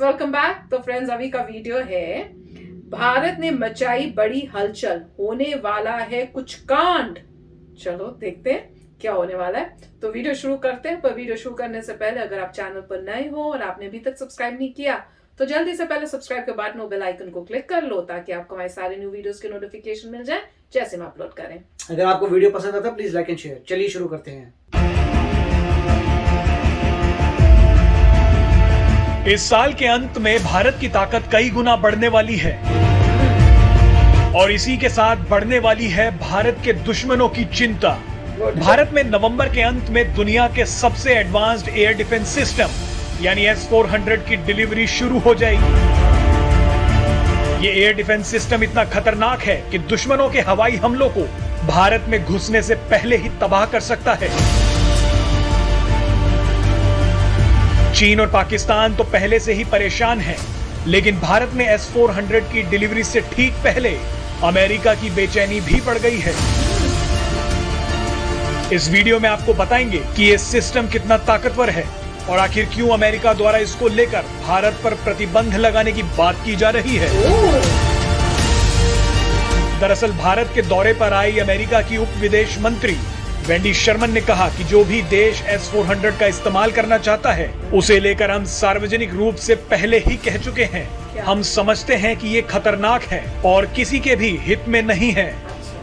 Welcome back. तो friends, अभी का वीडियो है भारत ने मचाई बड़ी हलचल, होने वाला है कुछ कांड। चलो देखते हैं क्या होने वाला है। तो वीडियो शुरू करते हैं, पर वीडियो शुरू करने से पहले अगर आप चैनल पर नए हो और आपने अभी तक सब्सक्राइब नहीं किया तो जल्दी से पहले सब्सक्राइब के बटन और बेल आइकन को क्लिक कर लो ताकि आपको हमारे सारे न्यू वीडियोस के नोटिफिकेशन मिल जाए जैसे हम अपलोड करें। अगर आपको वीडियो पसंद आता है प्लीज लाइक एंड शेयर। चलिए शुरू करते हैं। इस साल के अंत में भारत की ताकत कई गुना बढ़ने वाली है और इसी के साथ बढ़ने वाली है भारत के दुश्मनों की चिंता। भारत में नवंबर के अंत में दुनिया के सबसे एडवांस्ड एयर डिफेंस सिस्टम यानी S-400 की डिलीवरी शुरू हो जाएगी। ये एयर डिफेंस सिस्टम इतना खतरनाक है कि दुश्मनों के हवाई हमलों को भारत में घुसने से पहले ही तबाह कर सकता है। चीन और पाकिस्तान तो पहले से ही परेशान हैं, लेकिन भारत में S-400 की डिलीवरी से ठीक पहले अमेरिका की बेचैनी भी बढ़ गई है। इस वीडियो में आपको बताएंगे कि ये सिस्टम कितना ताकतवर है और आखिर क्यों अमेरिका द्वारा इसको लेकर भारत पर प्रतिबंध लगाने की बात की जा रही है। दरअसल भारत के दौरे पर आई अमेरिका की उप विदेश मंत्री वेंडी शर्मन ने कहा कि जो भी देश S-400 का इस्तेमाल करना चाहता है उसे लेकर हम सार्वजनिक रूप से पहले ही कह चुके हैं। हम समझते हैं कि ये खतरनाक है और किसी के भी हित में नहीं है।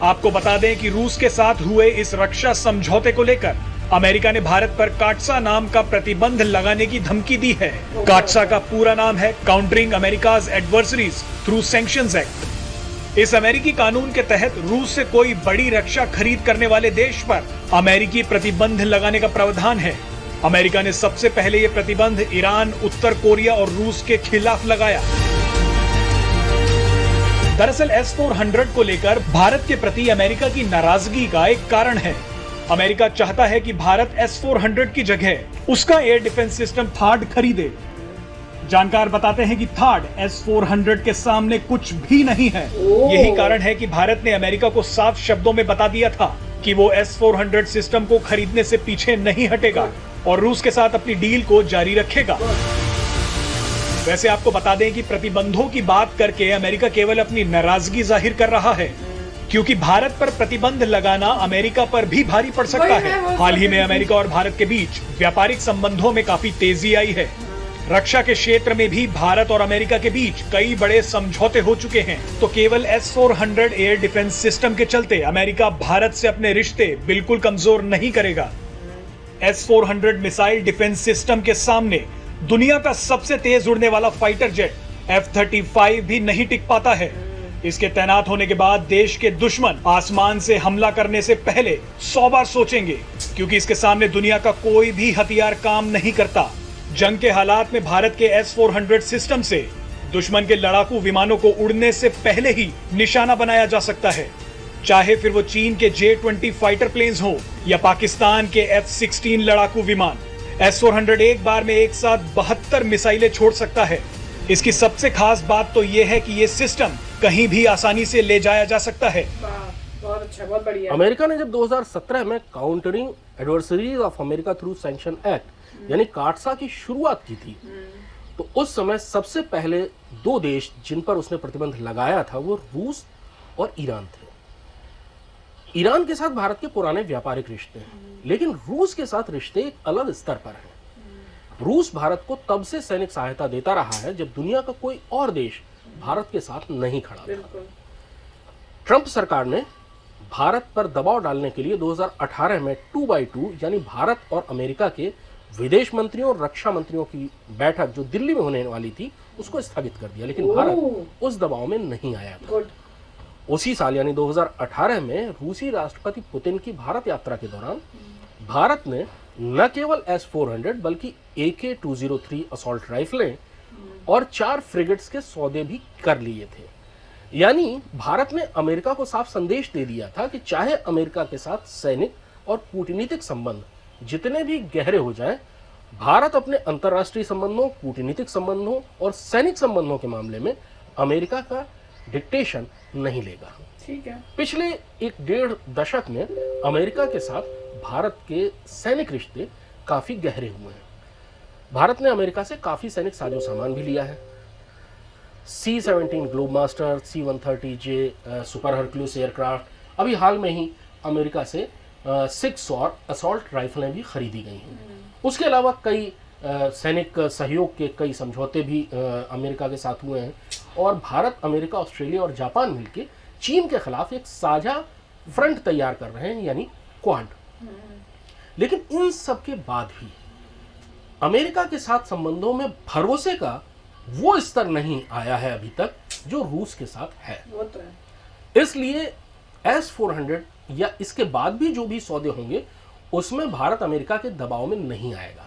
आपको बता दें कि रूस के साथ हुए इस रक्षा समझौते को लेकर अमेरिका ने भारत पर काटसा नाम का प्रतिबंध लगाने की धमकी दी है। काटसा का पूरा नाम है countering America's adversaries through sanctions act. इस अमेरिकी कानून के तहत रूस से कोई बड़ी रक्षा खरीद करने वाले देश पर अमेरिकी प्रतिबंध लगाने का प्रावधान है। अमेरिका ने सबसे पहले ये प्रतिबंध ईरान, उत्तर कोरिया और रूस के खिलाफ लगाया। दरअसल S-400 को लेकर भारत के प्रति अमेरिका की नाराजगी का एक कारण है। अमेरिका चाहता है कि भारत S-400 की जगह उसका एयर डिफेंस सिस्टम थार्ड खरीदे। जानकार बताते हैं कि थार्ड S-400 के सामने कुछ भी नहीं है। यही कारण है कि भारत ने अमेरिका को साफ शब्दों में बता दिया था कि वो S-400 सिस्टम को खरीदने से पीछे नहीं हटेगा और रूस के साथ अपनी डील को जारी रखेगा। वैसे आपको बता दें कि प्रतिबंधों की बात करके अमेरिका केवल अपनी नाराजगी जाहिर कर रहा है, क्योंकि भारत पर प्रतिबंध लगाना अमेरिका पर भी भारी पड़ सकता है। हाल ही में अमेरिका और भारत के बीच व्यापारिक संबंधों में काफी तेजी आई है। रक्षा के क्षेत्र में भी भारत और अमेरिका के बीच कई बड़े समझौते हो चुके हैं। तो केवल S-400 एयर डिफेंस सिस्टम के चलते अमेरिका भारत से अपने रिश्ते बिल्कुल कमजोर नहीं करेगा। S-400 मिसाइल डिफेंस सिस्टम के सामने दुनिया का सबसे तेज उड़ने वाला फाइटर जेट F-35 भी नहीं टिक पाता है। इसके तैनात होने के बाद देश के दुश्मन आसमान से हमला करने से पहले 100 बार सोचेंगे, क्योंकि इसके सामने दुनिया का कोई भी हथियार काम नहीं करता। जंग के हालात में भारत के S-400 सिस्टम से दुश्मन के लड़ाकू विमानों को उड़ने से पहले ही निशाना बनाया जा सकता है, चाहे फिर वो चीन के J-20 फाइटर प्लेन्स हो या पाकिस्तान के F-16 लड़ाकू विमान। S-400 एक बार में एक साथ 72 मिसाइलें छोड़ सकता है। इसकी सबसे खास बात तो ये है कि ये सिस्टम कहीं भी आसानी से ले जाया जा सकता है। बहुत अच्छा, बहुत बढ़िया। अमेरिका ने जब 2017 में countering adversaries of America through sanction act यानी काटसा की शुरुआत की थी, तो उस समय सबसे पहले दो देश जिन पर उसने प्रतिबंध लगाया था वो रूस और ईरान थे। ईरान के साथ भारत के पुराने व्यापारिक रिश्ते हैं, लेकिन रूस के साथ रिश्ते एक अलग स्तर पर हैं। रूस भारत को तब से सैनिक सहायता देता रहा है जब दुनिया का कोई और देश भारत के साथ नहीं खड़ा था। ट्रंप सरकार ने भारत पर दबाव डालने के लिए 2018 में 2x2 यानी भारत और अमेरिका के विदेश मंत्रियों और रक्षा मंत्रियों की बैठक जो दिल्ली में होने वाली थी उसको स्थगित कर दिया, लेकिन भारत उस दबाव में नहीं आया था। उसी साल यानी 2018 में रूसी राष्ट्रपति पुतिन की भारत यात्रा के दौरान भारत ने न केवल S-400 बल्कि AK-203 असॉल्ट राइफलें और 4 फ्रिगेट्स के सौदे भी कर लिए थे। यानी भारत ने अमेरिका को साफ संदेश दे दिया था कि चाहे अमेरिका के साथ सैनिक और कूटनीतिक संबंध जितने भी गहरे हो जाएं, भारत अपने अंतर्राष्ट्रीय संबंधों, कूटनीतिक संबंधों और सैनिक संबंधों के मामले में अमेरिका का डिक्टेशन नहीं लेगा। ठीक है। पिछले 1.5 दशक में अमेरिका के साथ भारत के सैनिक रिश्ते काफी गहरे हुए हैं। भारत ने अमेरिका से काफ़ी सैनिक साजो सामान भी लिया है। C-17 globe master, C-130J super Hercules aircraft, अभी हाल में ही अमेरिका से 6 और असॉल्ट राइफलें भी खरीदी गई हैं। उसके अलावा कई सैनिक सहयोग के कई समझौते भी अमेरिका के साथ हुए हैं और भारत, अमेरिका, ऑस्ट्रेलिया और जापान मिलकर चीन के खिलाफ एक साझा फ्रंट तैयार कर रहे हैं, यानी क्वाड। लेकिन इन सब के बाद भी अमेरिका के साथ संबंधों में भरोसे का वो स्तर नहीं आया है अभी तक जो रूस के साथ है। वो तो है। इसलिए S-400 या इसके बाद भी जो भी सौदे होंगे उसमें भारत अमेरिका के दबाव में नहीं आएगा।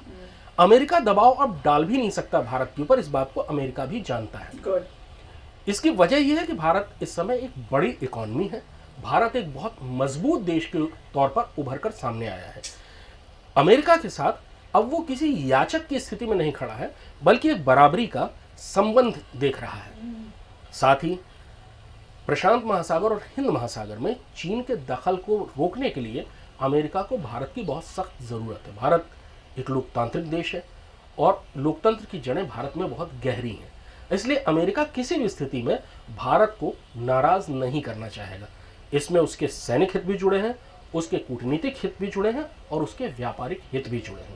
अमेरिका दबाव अब डाल भी नहीं सकता भारत के ऊपर, इस बात को अमेरिका भी जानता है। गुड। इसकी वजह यह है कि भारत इस समय एक बड़ी इकोनॉमी है, भारत एक बहुत मजबूत देश के तौर पर उभर कर सामने आया है। अमेरिका के साथ अब वो किसी याचक की स्थिति में नहीं खड़ा है, बल्कि एक बराबरी का संबंध देख रहा है। साथ ही प्रशांत महासागर और हिंद महासागर में चीन के दखल को रोकने के लिए अमेरिका को भारत की बहुत सख्त जरूरत है। भारत एक लोकतांत्रिक देश है और लोकतंत्र की जड़ें भारत में बहुत गहरी हैं, इसलिए अमेरिका किसी भी स्थिति में भारत को नाराज नहीं करना चाहेगा। इसमें उसके सैनिक हित भी जुड़े हैं, उसके कूटनीतिक हित भी जुड़े हैं और उसके व्यापारिक हित भी जुड़े हैं।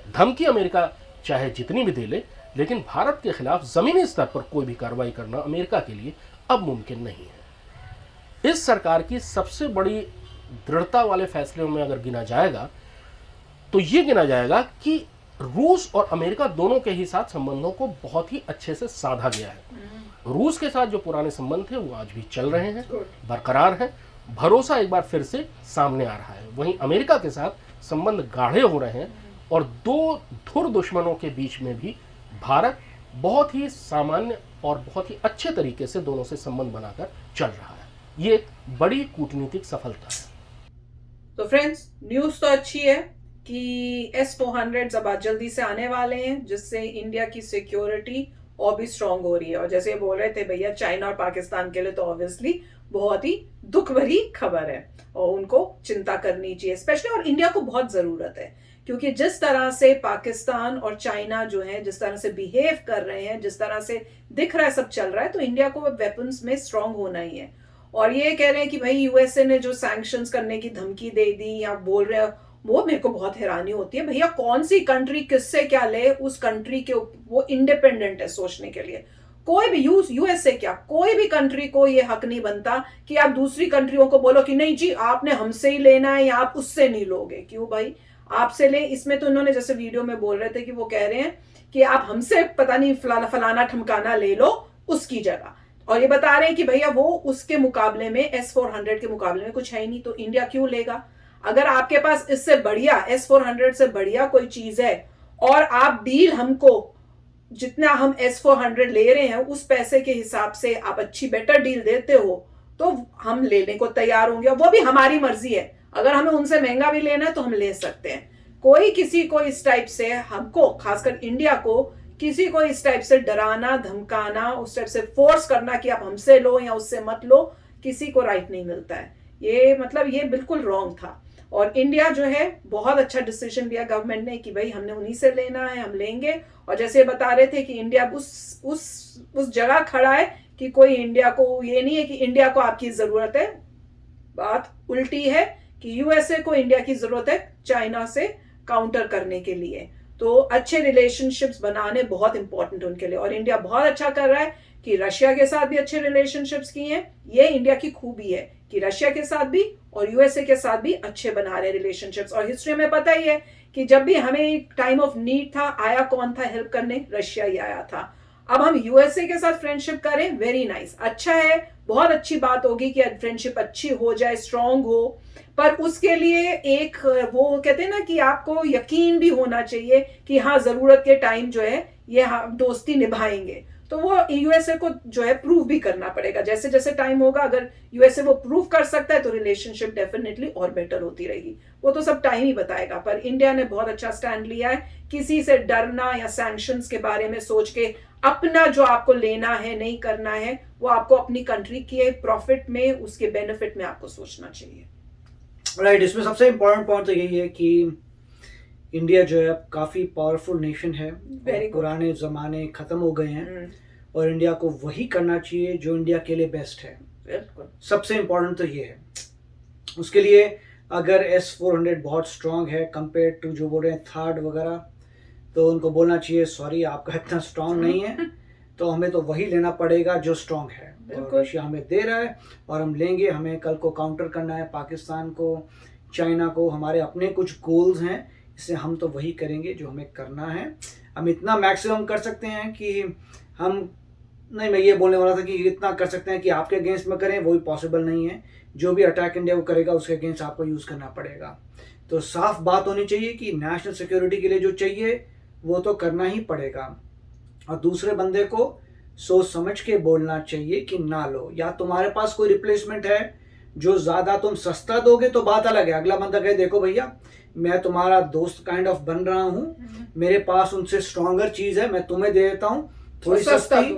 धमकी अमेरिका चाहे जितनी भी दे ले, लेकिन भारत के खिलाफ जमीनी स्तर पर कोई भी कार्रवाई करना अमेरिका के लिए अब मुमकिन नहीं है। इस सरकार की सबसे बड़ी दृढ़ता वाले फैसलों में अगर गिना जाएगा तो ये गिना जाएगा कि रूस और अमेरिका दोनों के ही साथ संबंधों को बहुत ही अच्छे से साधा गया है। रूस के साथ जो पुराने संबंध थे वो आज भी चल रहे हैं, बरकरार हैं, भरोसा एक बार फिर से सामने आ रहा है। वहीं अमेरिका के साथ संबंध गाढ़े हो रहे हैं और दो धुर दुश्मनों के बीच में भी भारत बहुत ही सामान्य और बहुत ही अच्छे तरीके से दोनों से संबंध बनाकर चल रहा है। ये एक बड़ी कूटनीतिक सफलता है। तो फ्रेंड्स, न्यूज तो अच्छी है कि S-400 अब आज जल्दी से आने वाले हैं, जिससे इंडिया की सिक्योरिटी और भी स्ट्रांग हो रही है। और जैसे बोल रहे थे भैया, चाइना और पाकिस्तान के लिए तो ऑब्वियसली बहुत ही दुख भरी खबर है और उनको चिंता करनी चाहिए स्पेशली, और इंडिया को बहुत जरूरत है, क्योंकि जिस तरह से पाकिस्तान और चाइना जो है जिस तरह से बिहेव कर रहे हैं, जिस तरह से दिख रहा है सब चल रहा है, तो इंडिया को वेपन्स में स्ट्रांग होना ही है। और ये कह रहे हैं कि भाई यूएसए ने जो सैंक्शंस करने की धमकी दे दी या बोल रहे हैं, वो मेरे को बहुत हैरानी होती है। भैया कौन सी कंट्री किससे क्या ले, उस कंट्री के वो इंडिपेंडेंट है सोचने के लिए। कोई भी यूएसए क्या, कोई भी कंट्री को ये हक नहीं बनता कि आप दूसरी कंट्रियों को बोलो कि नहीं जी आपने हमसे ही लेना है या आप उससे नहीं लोगे। क्यों भाई, आपसे ले। इसमें तो इन्होंने जैसे वीडियो में बोल रहे थे कि वो कह रहे हैं कि आप हमसे पता नहीं फलाना ठमकाना ले लो उसकी जगह, और ये बता रहे हैं कि भैया वो उसके मुकाबले में S-400 के मुकाबले में कुछ है ही नहीं, तो इंडिया क्यों लेगा। अगर आपके पास इससे बढ़िया S-400 से बढ़िया कोई चीज है और आप डील हमको जितना हम S-400 ले रहे हैं उस पैसे के हिसाब से आप अच्छी बेटर डील देते हो, तो हम लेने को तैयार होंगे। वो भी हमारी मर्जी है, अगर हमें उनसे महंगा भी लेना है तो हम ले सकते हैं। कोई किसी को इस टाइप से, हमको खासकर इंडिया को किसी को इस टाइप से डराना धमकाना, उस टाइप से फोर्स करना कि आप हमसे लो या उससे मत लो, किसी को राइट नहीं मिलता है। ये मतलब ये बिल्कुल रॉन्ग था। और इंडिया जो है बहुत अच्छा डिसीजन लिया गवर्नमेंट ने कि भाई हमने उन्हीं से लेना है, हम लेंगे। और जैसे बता रहे थे कि इंडिया उस जगह खड़ा है कि कोई इंडिया को ये नहीं है कि इंडिया को आपकी जरूरत है, बात उल्टी है कि यूएसए को इंडिया की जरूरत है चाइना से काउंटर करने के लिए। तो अच्छे रिलेशनशिप्स बनाने बहुत इंपॉर्टेंट उनके लिए, और इंडिया बहुत अच्छा कर रहा है कि रशिया के साथ भी अच्छे रिलेशनशिप्स किए हैं। ये इंडिया की खूबी है कि रशिया के साथ भी और यूएसए के साथ भी अच्छे बना रहे रिलेशनशिप्स। और हिस्ट्री में पता ही है कि जब भी हमें टाइम ऑफ नीड था, आया कौन था हेल्प करने, रशिया ही आया था। अब हम यूएसए के साथ फ्रेंडशिप करें, वेरी नाइस, अच्छा है, बहुत अच्छी बात होगी कि फ्रेंडशिप अच्छी हो जाए, स्ट्रांग हो, पर उसके लिए एक वो कहते हैं ना कि आपको यकीन भी होना चाहिए कि हाँ जरूरत के टाइम जो है ये दोस्ती निभाएंगे। तो वो यूएसए को जो है प्रूव भी करना पड़ेगा। जैसे जैसे टाइम होगा, अगर यूएसए वो प्रूव कर सकता है तो रिलेशनशिप डेफिनेटली और बेटर होती रहेगी। वो तो सब टाइम ही बताएगा। पर इंडिया ने बहुत अच्छा स्टैंड लिया है, किसी से डरना या सैंक्शंस के बारे में सोच के अपना जो आपको लेना है नहीं करना है, वो आपको अपनी कंट्री के प्रॉफिट में, उसके बेनिफिट में आपको सोचना चाहिए। राइट। इसमें सबसे इंपॉर्टेंट पॉइंट तो यही है कि इंडिया जो है अब काफ़ी पावरफुल नेशन है, Very good. पुराने ज़माने ख़त्म हो गए हैं और इंडिया को वही करना चाहिए जो इंडिया के लिए बेस्ट है। बिल्कुल। सबसे इम्पोर्टेंट तो ये है। उसके लिए अगर S-400 बहुत स्ट्रांग है कंपेयर टू जो बोल रहे हैं थर्ड वगैरह, तो उनको बोलना चाहिए सॉरी आपका इतना स्ट्रांग नहीं है, तो हमें तो वही लेना पड़ेगा जो स्ट्रांग है। और रशिया हमें दे रहा है और हम लेंगे। हमें कल को काउंटर करना है पाकिस्तान को, चाइना को। हमारे अपने कुछ गोल्स हैं, इससे हम तो वही करेंगे जो हमें करना है। हम इतना मैक्सिमम कर सकते हैं कि हम नहीं, मैं ये बोलने वाला था कि इतना कर सकते हैं कि आपके अगेंस्ट में करें, वो भी पॉसिबल नहीं है। जो भी अटैक इंडिया को करेगा उसके अगेंस्ट आपको यूज़ करना पड़ेगा। तो साफ बात होनी चाहिए कि नेशनल सिक्योरिटी के लिए जो चाहिए वो तो करना ही पड़ेगा। और दूसरे बंदे को सोच समझ के बोलना चाहिए कि ना लो, या तुम्हारे पास कोई रिप्लेसमेंट है जो ज़्यादा तुम सस्ता दोगे तो बात अलग है। अगला बंदा कहे देखो भैया मैं तुम्हारा दोस्त काइंड ऑफ बन रहा हूँ, मेरे पास उनसे स्ट्रॉन्गर चीज़ है, मैं तुम्हें दे देता हूँ थोड़ी सस्ती,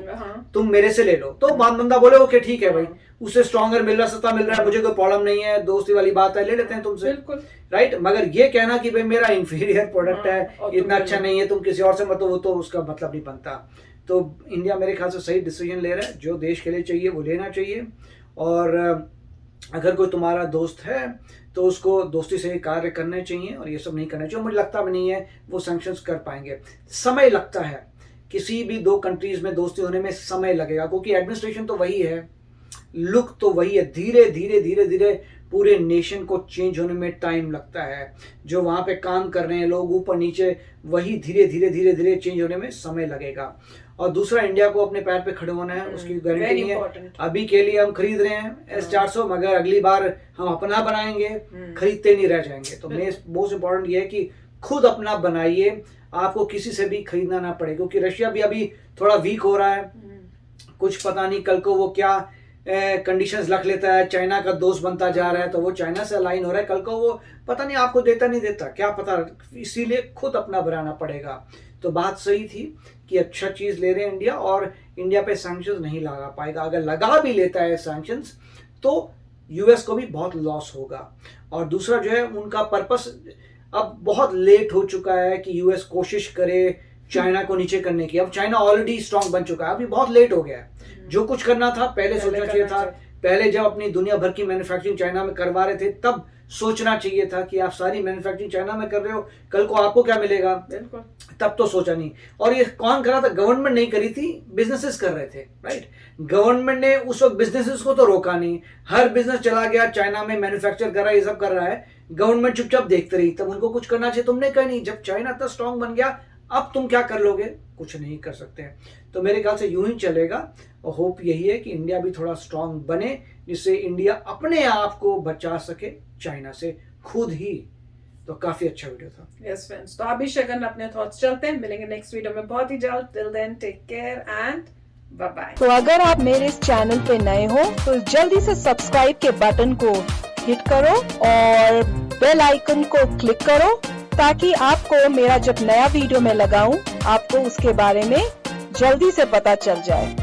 तुम मेरे से ले लो। तो बंदा बोले ओके ठीक है भाई, उससे स्ट्रॉन्गर मिल रहा, सस्ता मिल रहा है, मुझे कोई प्रॉब्लम नहीं है, दोस्ती वाली बात है, ले लेते हैं तुमसे, राइट। मगर ये कहना कि भाई मेरा इंफीरियर प्रोडक्ट है, इतना अच्छा नहीं है, तुम किसी और से मत, वो तो उसका मतलब नहीं बनता। तो इंडिया मेरे ख्याल से सही डिसीजन ले रहा है, जो देश के लिए चाहिए वो लेना चाहिए। और अगर कोई तुम्हारा दोस्त है तो उसको दोस्ती से कार्य करने चाहिए और ये सब नहीं करना चाहिए। मुझे लगता भी नहीं है वो सैंक्शंस कर पाएंगे, समय लगता है। किसी भी दो कंट्रीज में दोस्ती होने में समय लगेगा, क्योंकि एडमिनिस्ट्रेशन तो वही है, लुक तो वही है। धीरे धीरे पूरे नेशन को चेंज होने में टाइम लगता है। जो वहाँ पे काम कर रहे हैं लोग ऊपर नीचे, वही धीरे धीरे चेंज होने में समय लगेगा। और दूसरा, इंडिया को अपने पैर पे खड़े होना है, उसकी गारंटी नहीं है। अभी के लिए हम खरीद रहे हैं S-400, मगर अगली बार हम अपना बनाएंगे, खरीदते नहीं रह जाएंगे। तो मोस्ट इम्पोर्टेंट ये है कि खुद अपना बनाइए, आपको किसी से भी खरीदना ना पड़े। क्योंकि रशिया भी अभी थोड़ा वीक हो रहा है, कुछ पता नहीं कल को वो क्या कंडीशंस रख लेता है, चाइना का दोस्त बनता जा रहा है, तो वो चाइना से अलाइन हो रहा है, कल को वो पता नहीं आपको देता नहीं देता, क्या पता। इसीलिए खुद अपना बनाना पड़ेगा। तो बात सही थी कि अच्छा चीज़ ले रहे हैं इंडिया, और इंडिया पे सैंक्शंस नहीं लगा पाएगा। अगर लगा भी लेता है सैंक्शंस तो यूएस को भी बहुत लॉस होगा। और दूसरा जो है, उनका पर्पस अब बहुत लेट हो चुका है कि यूएस कोशिश करे चाइना को नीचे करने की। अब चाइना ऑलरेडी स्ट्रांग बन चुका है, अभी बहुत लेट हो गया है। जो कुछ करना था पहले सोचना चाहिए था। पहले जब अपनी दुनिया भर की मैन्युफैक्चरिंग चाइना में करवा रहे थे, तब सोचना चाहिए था कि आप सारी मैन्युफैक्चरिंग चाइना में कर रहे हो, कल को आपको क्या मिलेगा। तब तो सोचा नहीं। और ये कौन कर रहा था? गवर्नमेंट नहीं करी थी, बिजनेसेस कर रहे थे, राइट। गवर्नमेंट ने उस वक्त बिजनेसेस को तो रोका नहीं, हर बिजनेस चला गया चाइना में, मैन्युफैक्चर कर रहा है, ये सब कर रहा है, गवर्नमेंट चुपचाप देखते रही। तब उनको कुछ करना चाहिए, तुमने कहा नहीं। जब चाइना इतना स्ट्रांग बन गया, अब तुम क्या कर लोगे? कुछ नहीं कर सकते हैं। तो मेरे ख्याल से यूं ही चलेगा। और होप यही है कि इंडिया भी थोड़ा स्ट्रांग बने, जिससे इंडिया अपने आप को बचा सके चाइना से खुद ही। तो काफी अच्छा वीडियो था। यस फ्रेंड्स, तो आप भी शेयर करना अपने थॉट्स। चलते हैं, मिलेंगे नेक्स्ट वीडियो में बहुत ही जल्द। Till then take care and bye bye. तो अगर आप मेरे इस चैनल पे नए हो तो जल्दी से सब्सक्राइब के बटन को हिट करो और बेल आइकन को क्लिक करो, ताकि आपको मेरा जब नया वीडियो मैं लगाऊं आपको उसके बारे में जल्दी से पता चल जाए।